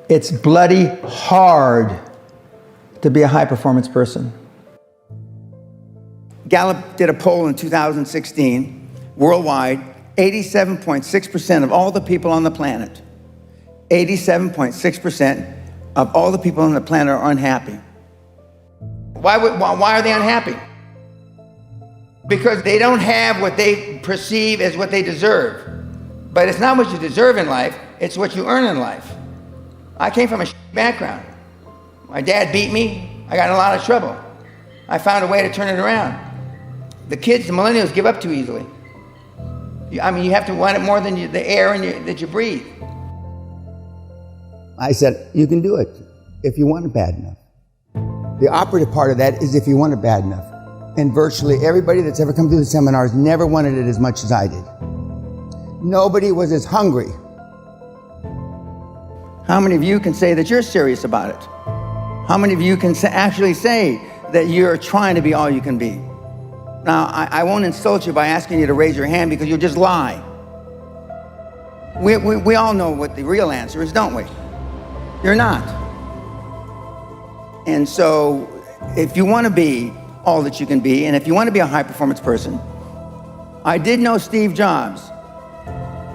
It's bloody hard to be a high-performance person. Gallup did a poll in 2016, worldwide, 87.6% of all the people on the planet, 87.6% of all the people on the planet are unhappy. Why are they unhappy? Because they don't have what they perceive as what they deserve. But it's not what you deserve in life, it's what you earn in life. I came from a background. My dad beat me, I got in a lot of trouble. I found a way to turn it around. The kids, the millennials, give up too easily. You have to want it more than the air that you breathe. I said, you can do it if you want it bad enough. The operative part of that is if you want it bad enough. And virtually everybody that's ever come through the seminars never wanted it as much as I did. Nobody was as hungry. How many of you can say that you're serious about it? How many of you can actually say that you're trying to be all you can be? Now, I won't insult you by asking you to raise your hand because you'll just lie. We all know what the real answer is, don't we? You're not. And so, if you want to be all that you can be, and if you want to be a high-performance person, I did know Steve Jobs.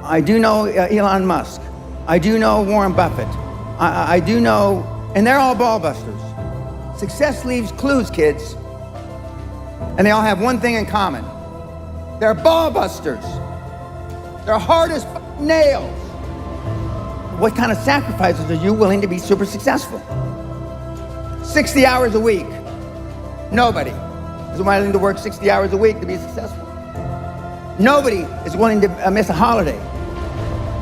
I do know Elon Musk. I do know Warren Buffett. I do know, and they're all ball busters. Success leaves clues, kids. And they all have one thing in common. They're ball busters. They're hard as nails. What kind of sacrifices are you willing to be super successful? 60 hours a week. Nobody is willing to work 60 hours a week to be successful. Nobody is willing to miss a holiday.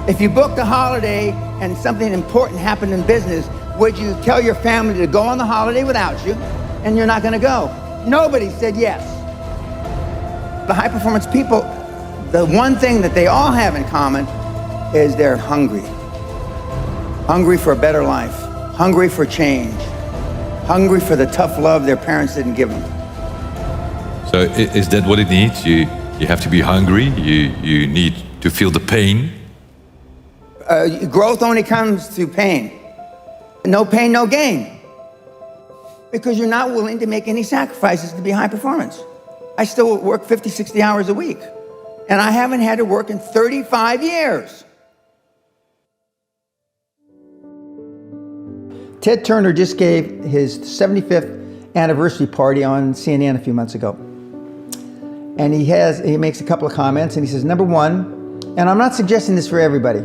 If you booked a holiday and something important happened in business, would you tell your family to go on the holiday without you, and you're not going to go? Nobody said yes. The high-performance people, the one thing that they all have in common is they're hungry. Hungry for a better life. Hungry for change. Hungry for the tough love their parents didn't give them. So is that what it needs? You have to be hungry. You need to feel the pain. Growth only comes through pain. No pain, no gain. Because you're not willing to make any sacrifices to be high performance. I still work 50, 60 hours a week. And I haven't had to work in 35 years. Ted Turner just gave his 75th anniversary party on CNN a few months ago. And he makes a couple of comments, and he says, number one, and I'm not suggesting this for everybody,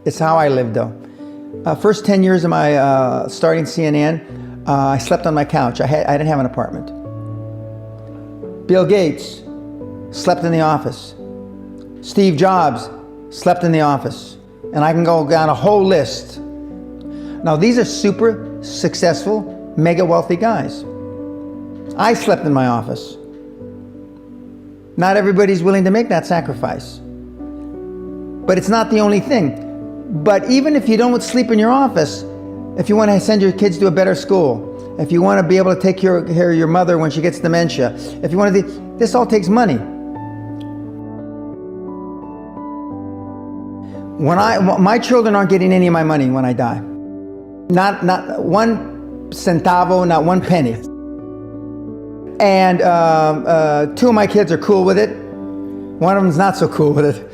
it's how I live though. First 10 years of my starting CNN, I slept on my couch. I didn't have an apartment. Bill Gates slept in the office. Steve Jobs slept in the office. And I can go down a whole list. Now, these are super successful, mega wealthy guys. I slept in my office. Not everybody's willing to make that sacrifice. But it's not the only thing. But even if you don't sleep in your office, if you want to send your kids to a better school, if you want to be able to take care of your mother when she gets dementia, if you want to, this all takes money. My children aren't getting any of my money when I die. Not one centavo, not one penny. And two of my kids are cool with it. One of them's not so cool with it.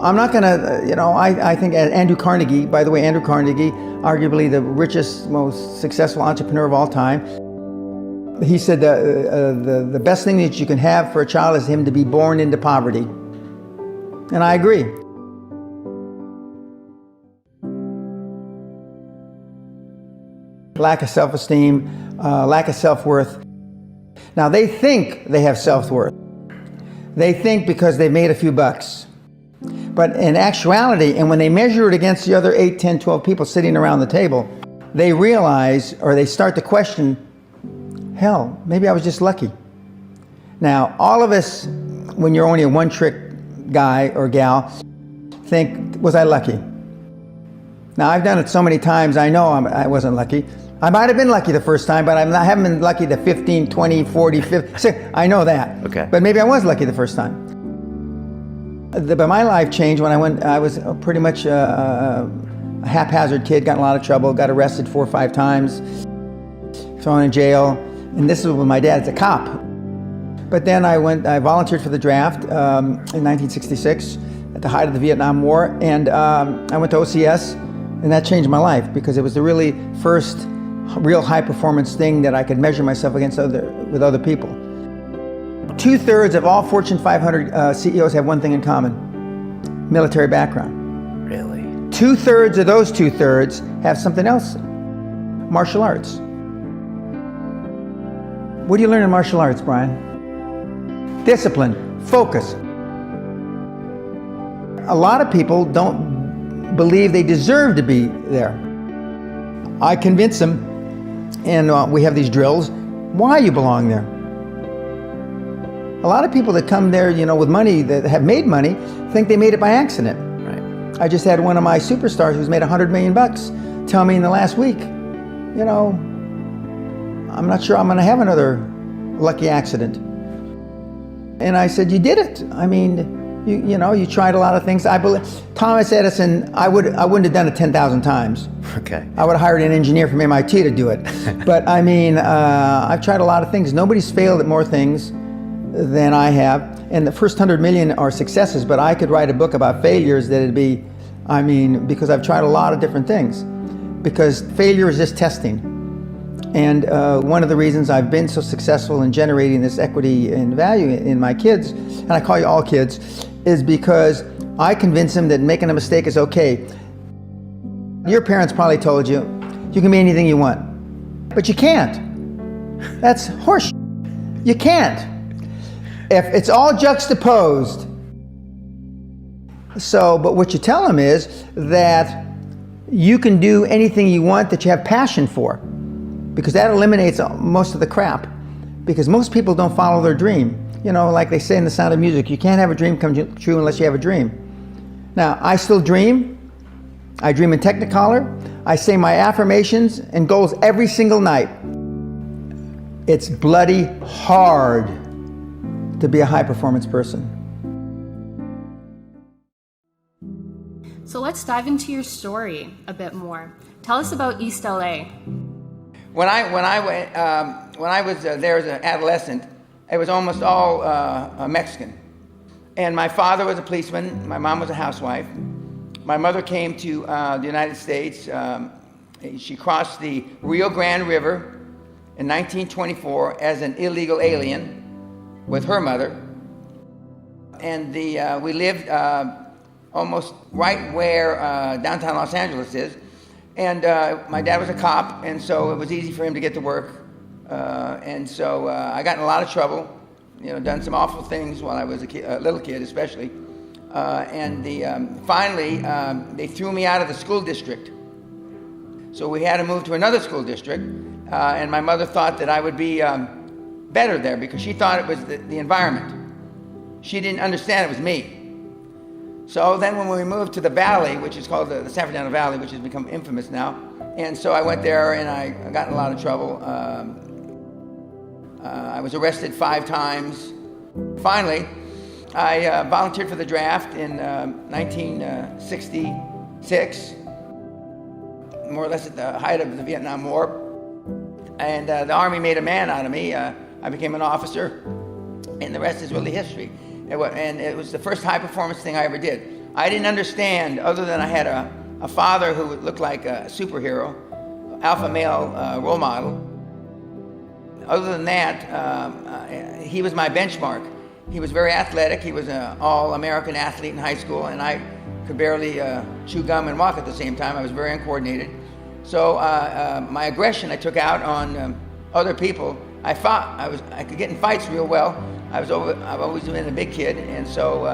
I'm not gonna, I think Andrew Carnegie, by the way, Andrew Carnegie, arguably the richest, most successful entrepreneur of all time, he said the best thing that you can have for a child is him to be born into poverty. And I agree. Lack of self-esteem, lack of self-worth. Now they think they have self-worth. They think because they've made a few bucks. But in actuality, and when they measure it against the other 8, 10, 12 people sitting around the table, they realize, or they start to question, hell, maybe I was just lucky. Now, all of us, when you're only a one-trick guy or gal, think, was I lucky? Now, I've done it so many times, I know I wasn't lucky. I might have been lucky the first time, but I haven't been lucky the 15, 20, 40, 50. I know that. Okay. But maybe I was lucky the first time. But my life changed when I was pretty much a haphazard kid, got in a lot of trouble, got arrested 4 or 5 times, thrown in jail, and this was with my dad as a cop. But then I volunteered for the draft in 1966 at the height of the Vietnam War, and I went to OCS, and that changed my life because it was the really first real high performance thing that I could measure myself against with other people. 2/3 of all Fortune 500 CEOs have one thing in common: military background. Really? 2/3 of those 2/3 have something else: martial arts. What do you learn in martial arts, Brian? Discipline, focus. A lot of people don't believe they deserve to be there. I convince them, and we have these drills, why you belong there. A lot of people that come there, with money, that have made money, think they made it by accident. Right. I just had one of my superstars who's made $100 million tell me in the last week, I'm not sure I'm going to have another lucky accident. And I said, you did it. I mean, you tried a lot of things. I believe Thomas Edison, I wouldn't have done it 10,000 times. Okay. I would have hired an engineer from MIT to do it. But I mean, I've tried a lot of things. Nobody's failed at more things than I have. And the first 100 million are successes, but I could write a book about failures that it'd be, because I've tried a lot of different things. Because failure is just testing. And one of the reasons I've been so successful in generating this equity and value in my kids, and I call you all kids, is because I convince them that making a mistake is okay. Your parents probably told you, you can be anything you want, but you can't. That's horse. You can't. If it's all juxtaposed. But what you tell them is that you can do anything you want that you have passion for, because that eliminates most of the crap. Because most people don't follow their dream. Like they say in The Sound of Music, you can't have a dream come true unless you have a dream. Now, I still dream. I dream in Technicolor. I say my affirmations and goals every single night. It's bloody hard to be a high performance person. So let's dive into your story a bit more. Tell us about East LA. When I was there as an adolescent, it was almost all Mexican. And my father was a policeman. My mom was a housewife. My mother came to the United States. She crossed the Rio Grande River in 1924 as an illegal alien with her mother. And we lived almost right where downtown Los Angeles is. And my dad was a cop, and so it was easy for him to get to work. And so I got in a lot of trouble, done some awful things while I was a little kid especially. Finally, they threw me out of the school district. So we had to move to another school district, and my mother thought that I would be better there because she thought it was the environment. She didn't understand it was me. So then when we moved to the Valley, which is called the San Fernando Valley, which has become infamous now, and so I went there and I got in a lot of trouble. I was arrested 5 times. Finally, I volunteered for the draft in 1966, more or less at the height of the Vietnam War. And the Army made a man out of me. I became an officer, and the rest is really history. And it was the first high performance thing I ever did. I didn't understand, other than I had a father who looked like a superhero, alpha male role model. Other than that, he was my benchmark. He was very athletic. He was an all-American athlete in high school, and I could barely chew gum and walk at the same time. I was very uncoordinated. So my aggression I took out on other people. I could get in fights real well. I've always been a big kid, and so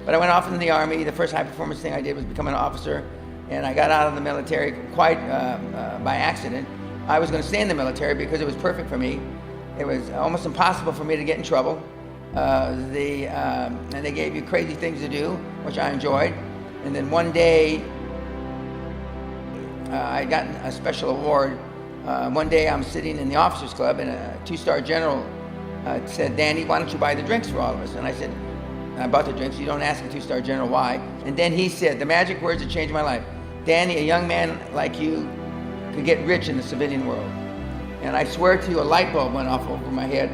but I went off into the Army. The first high performance thing I did was become an officer, and I got out of the military quite by accident. I was going to stay in the military because it was perfect for me. It was almost impossible for me to get in trouble. And they gave you crazy things to do, which I enjoyed. And then one day, I got a special award. One day I'm sitting in the officers club and a 2-star general said, "Danny, why don't you buy the drinks for all of us?" And I said, I bought the drinks. You don't ask a two-star general why. And then he said, the magic words that changed my life. Danny, a young man like you could get rich in the civilian world. And I swear to you, a light bulb went off over my head.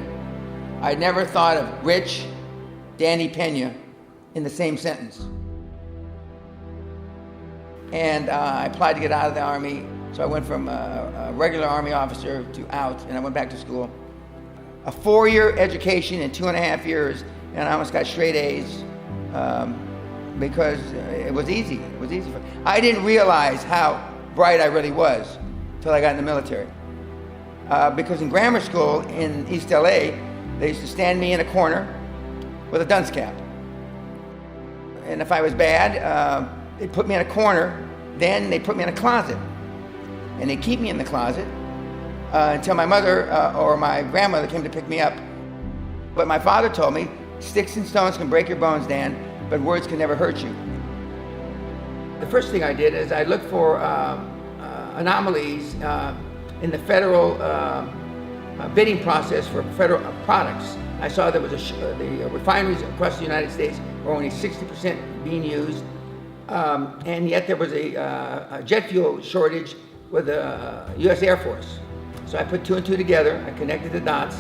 I never thought of rich Danny Pena in the same sentence. And I applied to get out of the Army. So I went from a regular Army officer to out, and I went back to school. A 4-year education in 2.5 years, and I almost got straight A's because it was easy. It was easy. I didn't realize how bright I really was until I got in the military. Because in grammar school in East LA, they used to stand me in a corner with a dunce cap. And if I was bad, they put me in a corner, then they put me in a closet. And they keep me in the closet until my mother or my grandmother came to pick me up. But my father told me, sticks and stones can break your bones, Dan, but words can never hurt you. The first thing I did is I looked for anomalies in the federal bidding process for federal products. I saw there was the refineries across the United States were only 60% being used, and yet there was a jet fuel shortage with the U.S. Air Force. So I put 2 and 2 together, I connected the dots,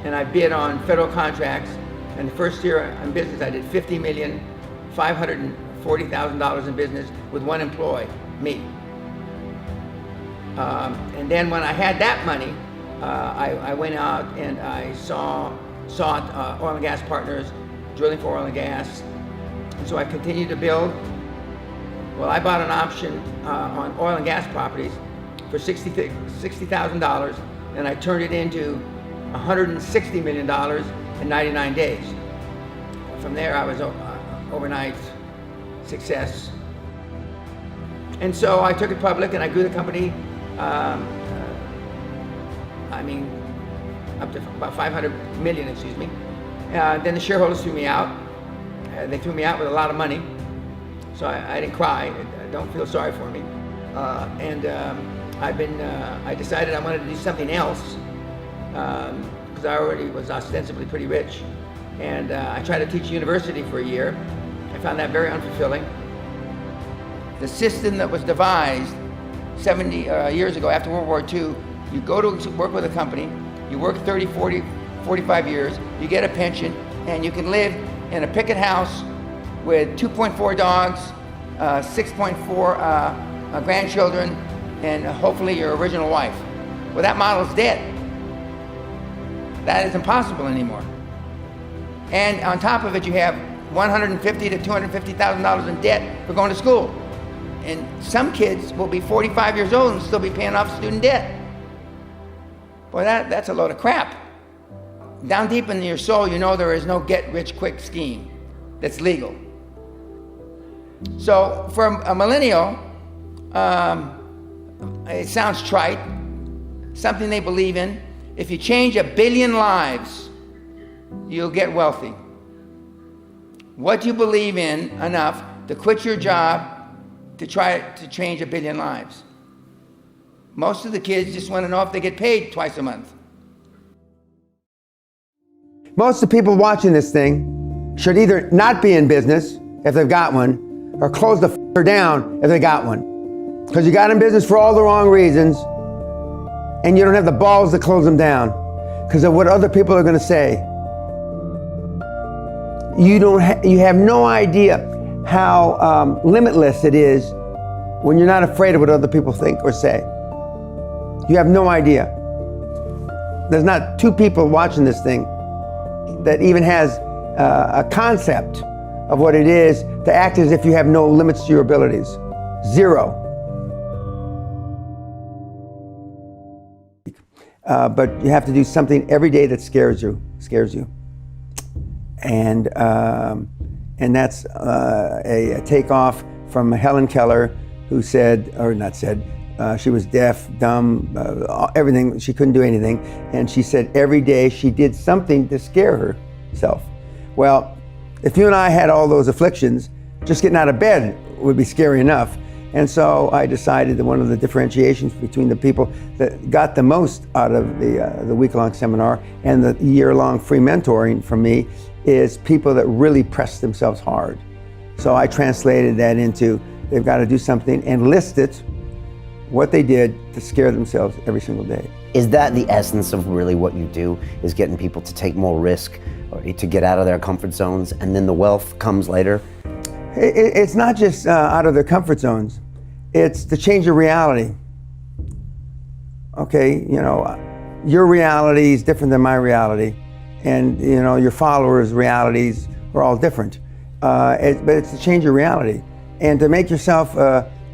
and I bid on federal contracts. And the first year in business, I did $50,540,000 in business with one employee, me. And then when I had that money, I went out and I sought oil and gas partners, drilling for oil and gas. And so I continued to build. Well, I bought an option on oil and gas properties for $60,000, and I turned it into $160 million in 99 days. From there, I was overnight success. And so I took it public, and I grew the company, up to about 500 million, excuse me. Then the shareholders threw me out. They threw me out with a lot of money. So I didn't cry. Don't feel sorry for me. I decided I wanted to do something else because I already was ostensibly pretty rich. And I tried to teach university for a year. I found that very unfulfilling. The system that was devised 70 years ago after World War II, you go to work with a company, you work 30, 40, 45 years, you get a pension, and you can live in a picket house with 2.4 dogs, 6.4 grandchildren, and hopefully your original wife. Well, that model is dead. That is impossible anymore. And on top of it, you have $150,000 to $250,000 in debt for going to school. And some kids will be 45 years old and still be paying off student debt. Boy, that's a load of crap. Down deep in your soul, you know there is no get-rich-quick scheme that's legal. So for a millennial, it sounds trite, something they believe in. If you change 1 billion lives, you'll get wealthy. What do you believe in enough to quit your job to try to change 1 billion lives? Most of the kids just want to know if they get paid twice a month. Most of the people watching this thing should either not be in business if they've got one, or close the f***er down if they got one. Because you got in business for all the wrong reasons, and you don't have the balls to close them down because of what other people are going to say. You have no idea how limitless it is when you're not afraid of what other people think or say. You have no idea. There's not 2 people watching this thing that even has a concept of what it is to act as if you have no limits to your abilities. 0. But you have to do something every day that scares you. And that's a takeoff from Helen Keller, who said, or not said, she was deaf, dumb, everything, she couldn't do anything. And she said every day she did something to scare herself. Well, if you and I had all those afflictions, just getting out of bed would be scary enough. And so I decided that one of the differentiations between the people that got the most out of the week-long seminar and the year-long free mentoring from me is people that really press themselves hard. So I translated that into they've got to do something and list it, what they did to scare themselves every single day. Is that the essence of really what you do, is getting people to take more risk or to get out of their comfort zones, and then the wealth comes later? It's not just out of their comfort zones. It's to change your reality. Okay, you know, your reality is different than my reality, and you know, your followers' realities are all different. But it's to change your reality and to make yourself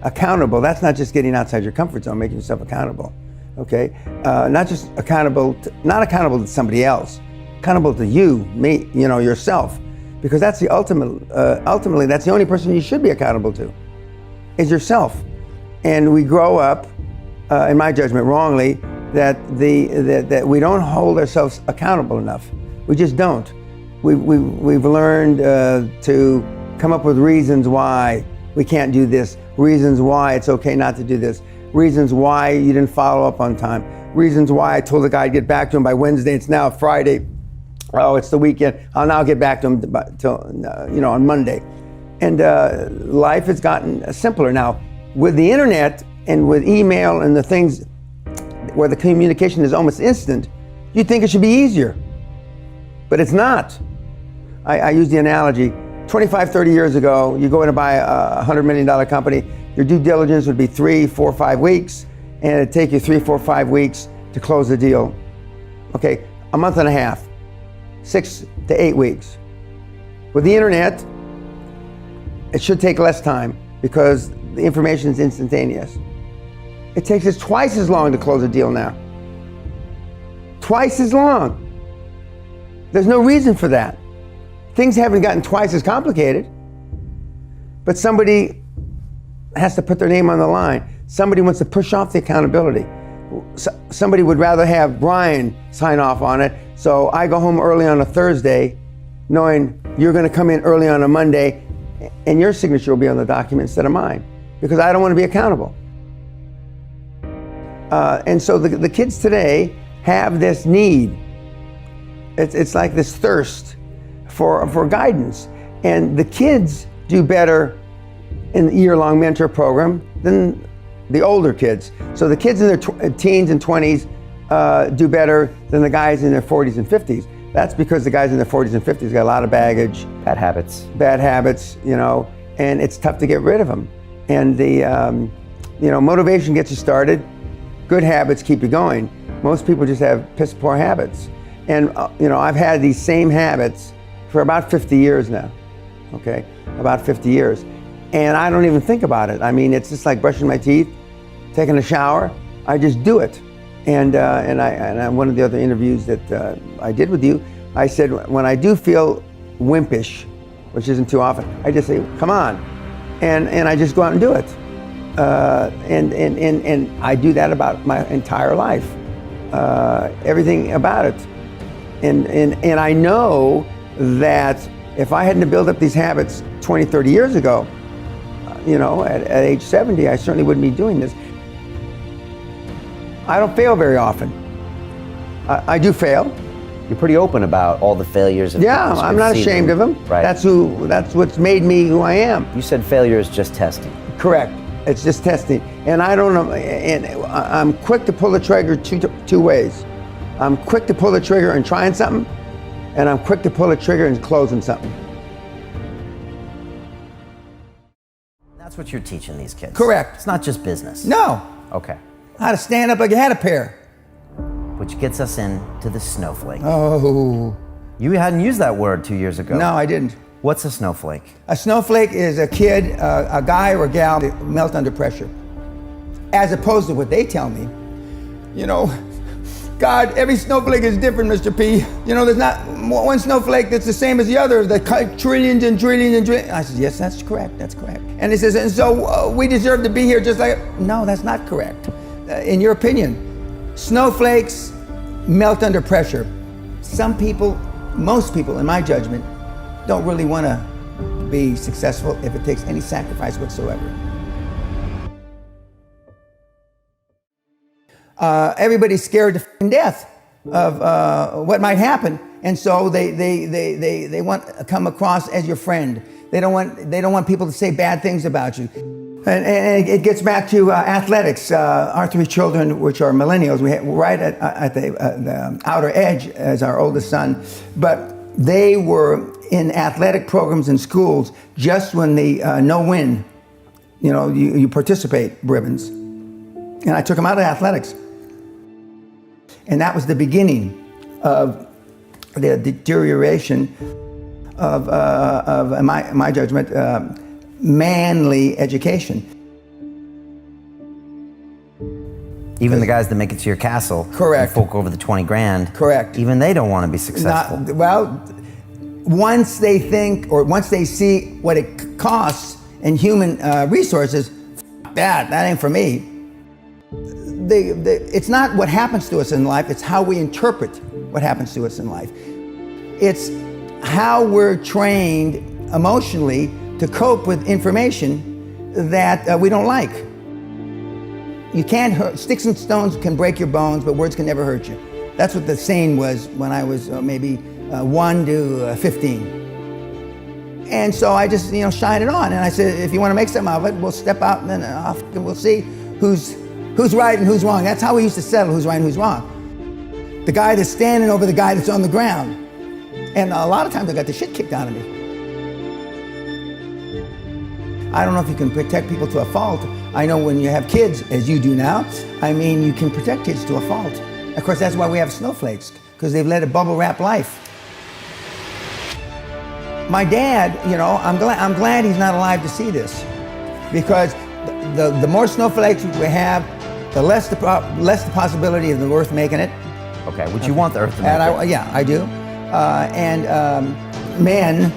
accountable. That's not just getting outside your comfort zone, making yourself accountable. Okay, not just accountable, not accountable to somebody else, accountable to you, me, you know, yourself, because that's the ultimately that's the only person you should be accountable to, is yourself. And we grow up, in my judgment, wrongly, that that we don't hold ourselves accountable enough. We just don't. We've learned to come up with reasons why we can't do this, reasons why it's okay not to do this, reasons why you didn't follow up on time, reasons why I told the guy I'd get back to him by Wednesday, it's now Friday, oh, it's the weekend, I'll now get back to him till, you know, on Monday. And life has gotten simpler now. With the internet and with email and the things where the communication is almost instant, you'd think it should be easier, but it's not. I use the analogy, 25, 30 years ago, you go in to buy a $100 million company, your due diligence would be 3, 4, 5 weeks, and it'd take you 3, 4, 5 weeks to close the deal. Okay, a month and a half, 6 to 8 weeks. With the internet, it should take less time because the information is instantaneous. It takes us twice as long to close a deal now. Twice as long. There's no reason for that. Things haven't gotten twice as complicated, but somebody has to put their name on the line. Somebody wants to push off the accountability. Somebody would rather have Brian sign off on it, so I go home early on a Thursday knowing you're going to come in early on a Monday and your signature will be on the document instead of mine, because I don't want to be accountable. And so the kids today have this need. It's like this thirst for guidance. And the kids do better in the year-long mentor program than the older kids. So the kids in their teens and 20s do better than the guys in their 40s and 50s. That's because the guys in their 40s and 50s got a lot of baggage. Bad habits. Bad habits, you know, and it's tough to get rid of them. And the, you know, motivation gets you started. Good habits keep you going. Most people just have piss poor habits. And, you know, I've had these same habits for about 50 years now, okay? About 50 years. And I don't even think about it. I mean, it's just like brushing my teeth, taking a shower. I just do it. And one of the other interviews that I did with you, I said, when I do feel wimpish, which isn't too often, I just say, come on. And I just go out and do it. And I do that about my entire life. Everything about it. And I know that if I hadn't built up these habits 20, 30 years ago, you know, at age 70, I certainly wouldn't be doing this. I don't fail very often. I do fail. You're pretty open about all the failures. Yeah, I'm not ashamed of them. Right. That's what's made me who I am. You said failure is just testing. Correct. It's just testing. And I don't know, and I'm quick to pull the trigger two ways. I'm quick to pull the trigger and trying something, and I'm quick to pull the trigger and closing something. That's what you're teaching these kids. Correct. It's not just business. No. Okay. How to stand up like you had a pair. Which gets us into the snowflake. Oh. You hadn't used that word 2 years ago. No, I didn't. What's a snowflake? A snowflake is a kid, a guy or a gal that melt under pressure. As opposed to what they tell me. You know, God, every snowflake is different, Mr. P. You know, there's not one snowflake that's the same as the other. The trillions and trillions and trillions. I said, yes, that's correct, that's correct. And he says, and so we deserve to be here just like, no, that's not correct. In your opinion, snowflakes melt under pressure. Some people, most people, in my judgment, don't really want to be successful if it takes any sacrifice whatsoever. Everybody's scared to death. what might happen, and so they want to come across as your friend. They don't want people to say bad things about you. And it gets back to athletics. Our three children, which are millennials, we had right at the outer edge as our oldest son, but they were in athletic programs in schools just when the no-win, you participate ribbons. And I took them out of athletics. And that was the beginning of the deterioration of my judgment, manly education. Even the guys that make it to your castle, Correct. and fork over the 20 grand, Correct. even they don't want to be successful. Once they think, or once they see what it costs in human resources, that ain't for me. It's not what happens to us in life, it's how we interpret what happens to us in life. It's how we're trained emotionally to cope with information that we don't like. You can't hurt, sticks and stones can break your bones, but words can never hurt you. That's what the saying was when I was maybe 1 to 15. And so I just, shine it on. And I said, if you want to make something of it, we'll step out and then off, and we'll see who's right and who's wrong. That's how we used to settle who's right and who's wrong. The guy that's standing over the guy that's on the ground. And a lot of times I got the shit kicked out of me. I don't know if you can protect people to a fault. I know when you have kids, as you do now, you can protect kids to a fault. Of course, that's why we have snowflakes, because they've led a bubble wrap life. My dad, I'm glad he's not alive to see this, because the more snowflakes we have, the less the possibility of the earth making it. Okay, would you want the earth to make it? Yeah, I do. Men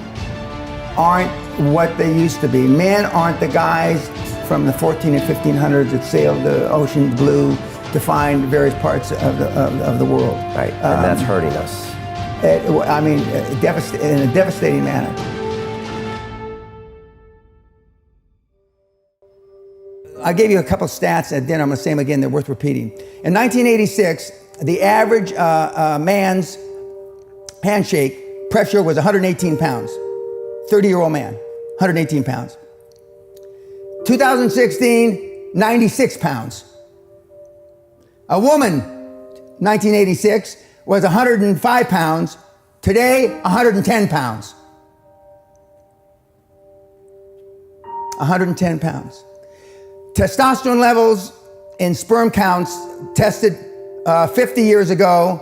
aren't what they used to be. Men aren't the guys from the 14 and 1500s that sailed the ocean blue to find various parts of the world. Right, and that's hurting us. In a devastating manner. I gave you a couple stats at dinner. I'm going to say them again. They're worth repeating. In 1986, the average man's handshake pressure was 118 pounds. 30-year-old man, 118 pounds. 2016, 96 pounds. A woman, 1986, was 105 pounds. Today, 110 pounds. 110 pounds. Testosterone levels in sperm counts tested 50 years ago,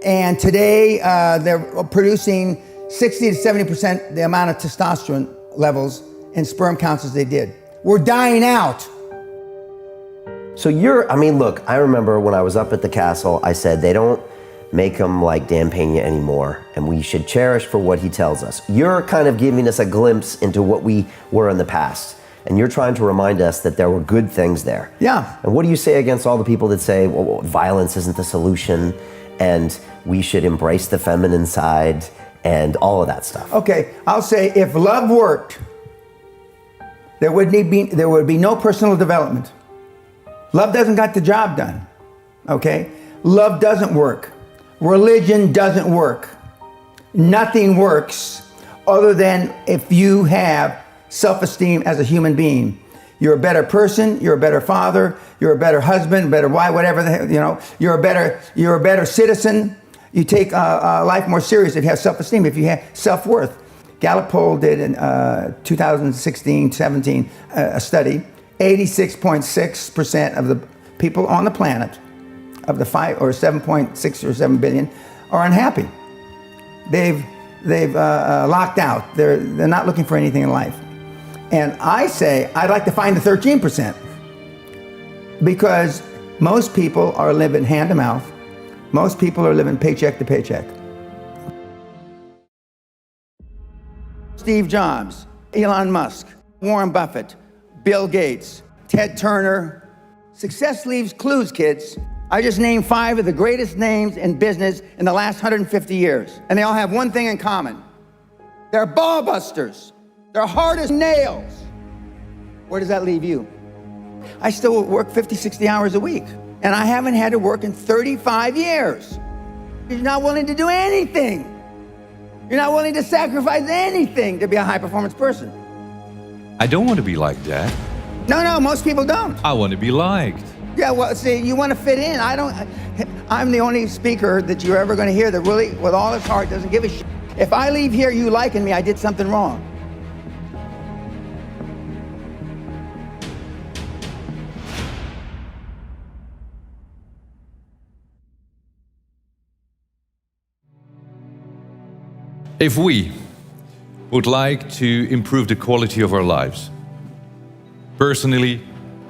and today they're producing 60 to 70% the amount of testosterone levels in sperm counts as they did. We're dying out. So look, I remember when I was up at the castle, I said they don't make them like Dan Pena anymore, and we should cherish for what he tells us. You're kind of giving us a glimpse into what we were in the past, and you're trying to remind us that there were good things there. Yeah. And what do you say against all the people that say, well, violence isn't the solution, and we should embrace the feminine side, and all of that stuff? Okay, I'll say if love worked, there would be no personal development. Love doesn't got the job done, okay? Love doesn't work. Religion doesn't work. Nothing works other than if you have self-esteem as a human being. You're a better person, you're a better father, you're a better husband, better wife, whatever, you're a better citizen. You take life more serious if you have self-esteem, if you have self-worth. Gallup poll did in 2016-17 a study. 86.6% of the people on the planet, of the 7.6 or 7 billion, are unhappy. They've locked out. They're not looking for anything in life. And I say I'd like to find the 13%, because most people are living hand to mouth. Most people are living paycheck to paycheck. Steve Jobs, Elon Musk, Warren Buffett, Bill Gates, Ted Turner. Success leaves clues, kids. I just named 5 of the greatest names in business in the last 150 years. And they all have one thing in common. They're ball busters. They're hard as nails. Where does that leave you? I still work 50, 60 hours a week. And I haven't had to work in 35 years. You're not willing to do anything. You're not willing to sacrifice anything to be a high-performance person. I don't want to be like that. No, most people don't. I want to be liked. Yeah, well, see, you want to fit in. I'm the only speaker that you're ever going to hear that really, with all his heart, doesn't give a shit. If I leave here you liking me, I did something wrong. If we would like to improve the quality of our lives, personally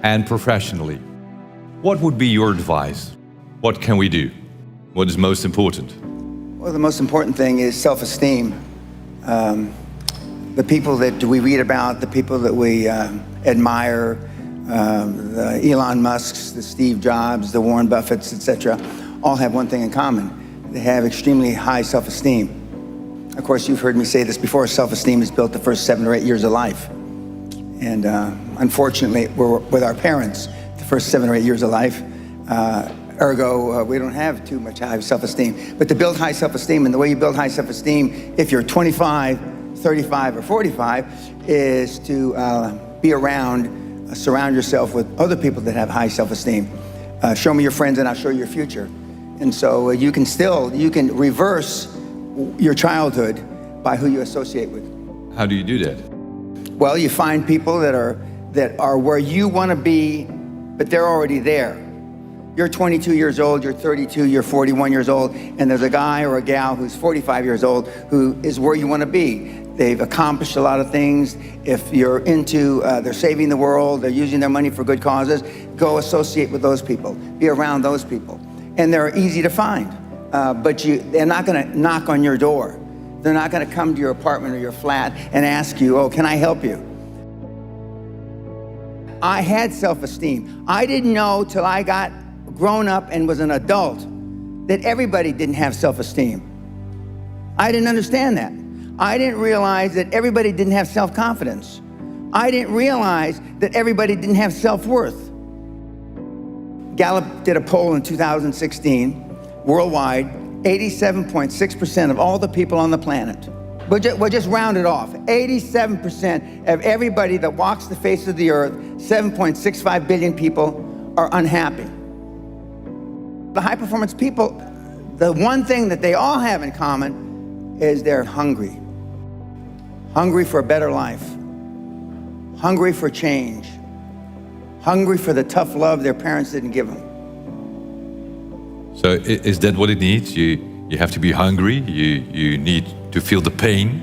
and professionally, what would be your advice? What can we do? What is most important? Well, the most important thing is self-esteem. The people that we read about, the people that we admire, the Elon Musks, the Steve Jobs, the Warren Buffetts, etc., all have one thing in common. They have extremely high self-esteem. Of course, you've heard me say this before, self-esteem is built the first 7 or 8 years of life. And unfortunately, we're with our parents the first 7 or 8 years of life. Ergo, we don't have too much high self-esteem. But to build high self-esteem, and the way you build high self-esteem, if you're 25, 35, or 45, is to be around, surround yourself with other people that have high self-esteem. Show me your friends and I'll show you your future. And so you can reverse your childhood by who you associate with. How do you do that? Well, you find people that are where you want to be, but they're already there. You're 22 years old, you're 32, you're 41 years old, and there's a guy or a gal who's 45 years old who is where you want to be. They've accomplished a lot of things. If you're into, they're saving the world, they're using their money for good causes, go associate with those people, be around those people. And they're easy to find, but they're not going to knock on your door. They're not going to come to your apartment or your flat and ask you, oh, can I help you? I had self-esteem. I didn't know till I got grown up and was an adult that everybody didn't have self-esteem. I didn't understand that. I didn't realize that everybody didn't have self-confidence. I didn't realize that everybody didn't have self-worth. Gallup did a poll in 2016, worldwide, 87.6% of all the people on the planet. We'll just round it off. 87% of everybody that walks the face of the earth, 7.65 billion people, are unhappy. The high-performance people, the one thing that they all have in common is they're hungry. Hungry for a better life. Hungry for change. Hungry for the tough love their parents didn't give them. So is that what it needs? You have to be hungry, you need to feel the pain.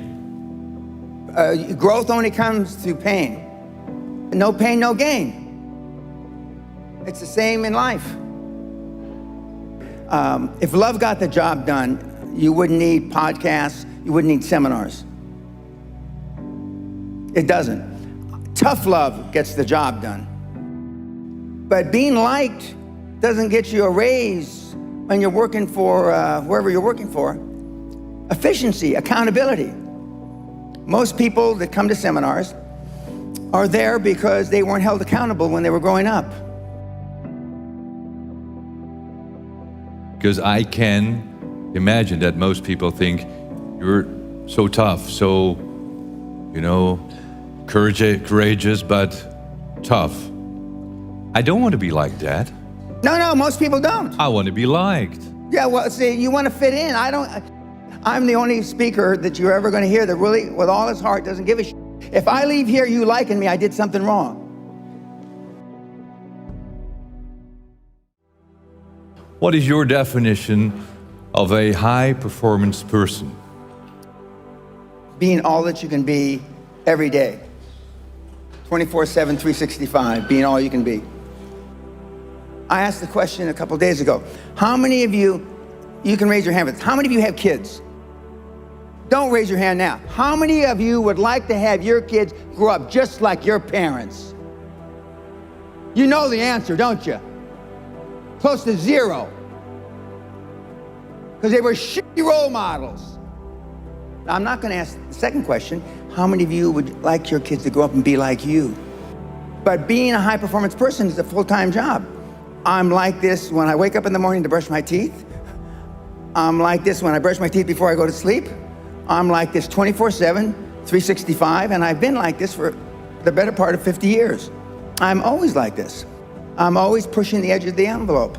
Growth only comes through pain. No pain, no gain. It's the same in life. If love got the job done, you wouldn't need podcasts, you wouldn't need seminars. It doesn't. Tough love gets the job done. But being liked doesn't get you a raise when you're working for whoever you're working for. Efficiency, accountability. Most people that come to seminars are there because they weren't held accountable when they were growing up. Because I can imagine that most people think you're so tough, so, courageous, but tough. I don't want to be like that. No, most people don't. I want to be liked. Yeah, well, see, you want to fit in. I'm the only speaker that you're ever going to hear that really, with all his heart, doesn't give a shit. If I leave here you liking me, I did something wrong. What is your definition of a high-performance person? Being all that you can be every day. 24/7, 365, being all you can be. I asked the question a couple days ago. How many of you can raise your hand, but how many of you have kids? Don't raise your hand now. How many of you would like to have your kids grow up just like your parents? You know the answer, don't you? Close to zero. Because they were shitty role models. Now, I'm not going to ask the second question. How many of you would like your kids to grow up and be like you? But being a high-performance person is a full-time job. I'm like this when I wake up in the morning to brush my teeth. I'm like this when I brush my teeth before I go to sleep. I'm like this 24/7, 365, and I've been like this for the better part of 50 years. I'm always like this. I'm always pushing the edge of the envelope.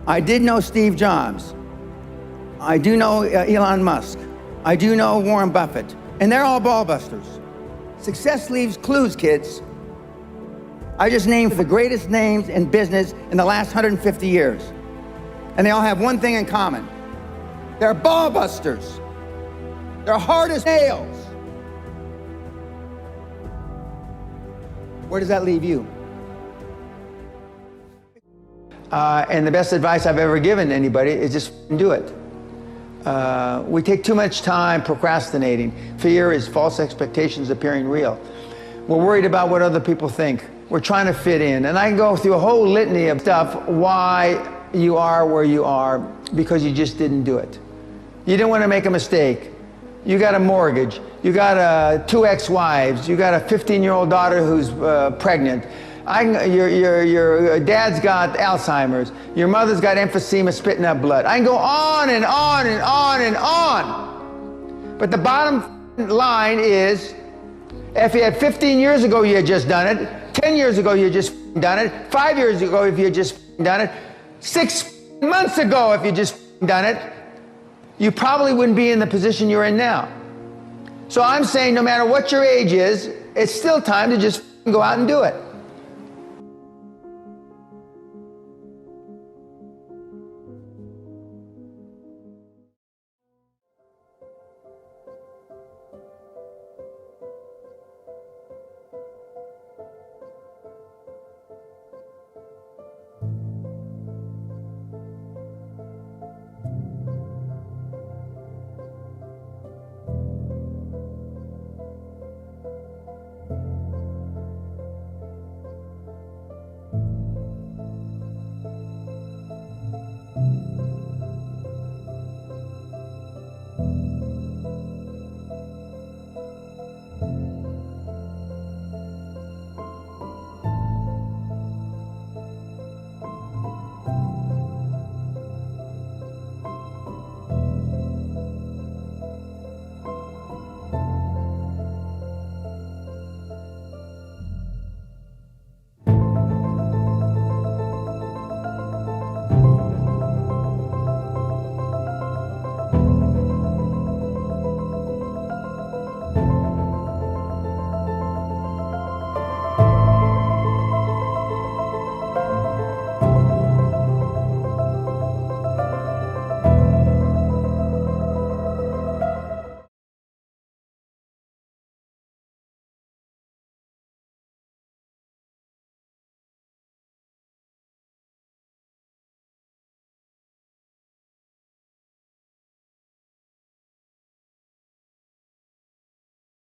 I did know Steve Jobs. I do know Elon Musk. I do know Warren Buffett, and they're all ball busters. Success leaves clues, kids. I just named the greatest names in business in the last 150 years. And they all have one thing in common. They're ball busters. They're hard as nails. Where does that leave you? And the best advice I've ever given anybody is just do it. We take too much time procrastinating. Fear is false expectations appearing real. We're worried about what other people think. We're trying to fit in. And I can go through a whole litany of stuff why you are where you are because you just didn't do it. You didn't want to make a mistake. You got a mortgage. You got 2 ex-wives. You got a 15-year-old daughter who's pregnant. Your dad's got Alzheimer's. Your mother's got emphysema, spitting up blood. I can go on and on and on and on. But the bottom line is, if you had 15 years ago, you had just done it. 10 years ago, you had just done it. 5 years ago, if you had just done it. 6 months ago, if you just done it, you probably wouldn't be in the position you're in now. So I'm saying no matter what your age is, it's still time to just go out and do it.